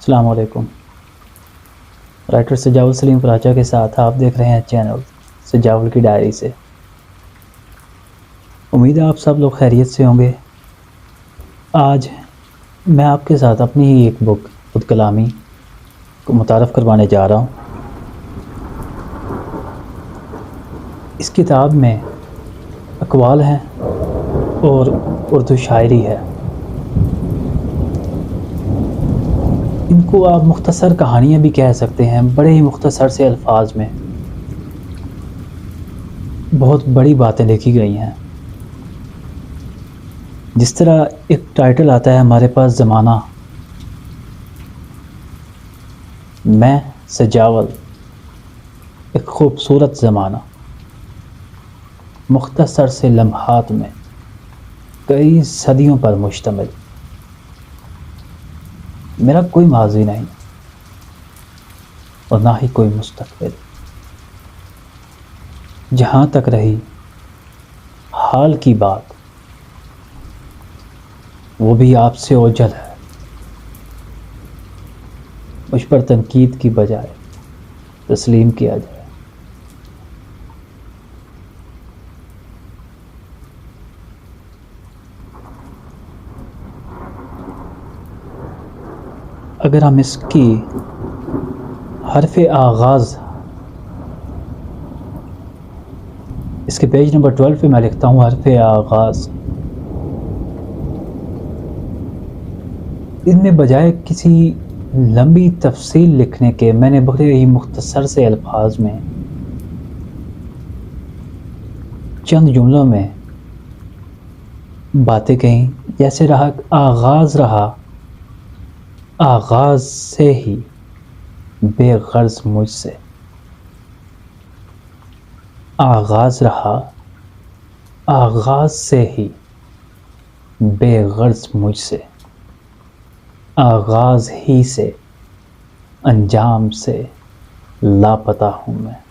السلام علیکم۔ رائٹر سجاول سلیم پراچا کے ساتھ آپ دیکھ رہے ہیں چینل سجاول کی ڈائری سے۔ امید ہے آپ سب لوگ خیریت سے ہوں گے۔ آج میں آپ کے ساتھ اپنی ہی ایک بک خود کلامی کو متعارف کروانے جا رہا ہوں۔ اس کتاب میں اقوال ہیں اور اردو شاعری ہے۔ ان کو آپ مختصر کہانیاں بھی کہہ سکتے ہیں، بڑے ہی مختصر سے الفاظ میں بہت بڑی باتیں لکھی گئی ہیں۔ جس طرح ایک ٹائٹل آتا ہے ہمارے پاس زمانہ، میں سجاول ایک خوبصورت زمانہ، مختصر سے لمحات میں کئی صدیوں پر مشتمل، میرا کوئی ماضی نہیں اور نہ ہی کوئی مستقبل، جہاں تک رہی حال کی بات وہ بھی آپ سے اوجھل ہے، مجھ پر تنقید کی بجائے تسلیم کیا جائے۔ اگر ہم اس کی حرف آغاز، اس کے پیج نمبر 12 پہ میں لکھتا ہوں حرف آغاز، ان میں بجائے کسی لمبی تفصیل لکھنے کے میں نے بڑے ہی مختصر سے الفاظ میں چند جملوں میں باتیں کہیں، جیسے آغاز سے ہی بے غرض مجھ سے، آغاز سے ہی بے غرض مجھ سے، آغاز ہی سے انجام سے لاپتہ ہوں میں۔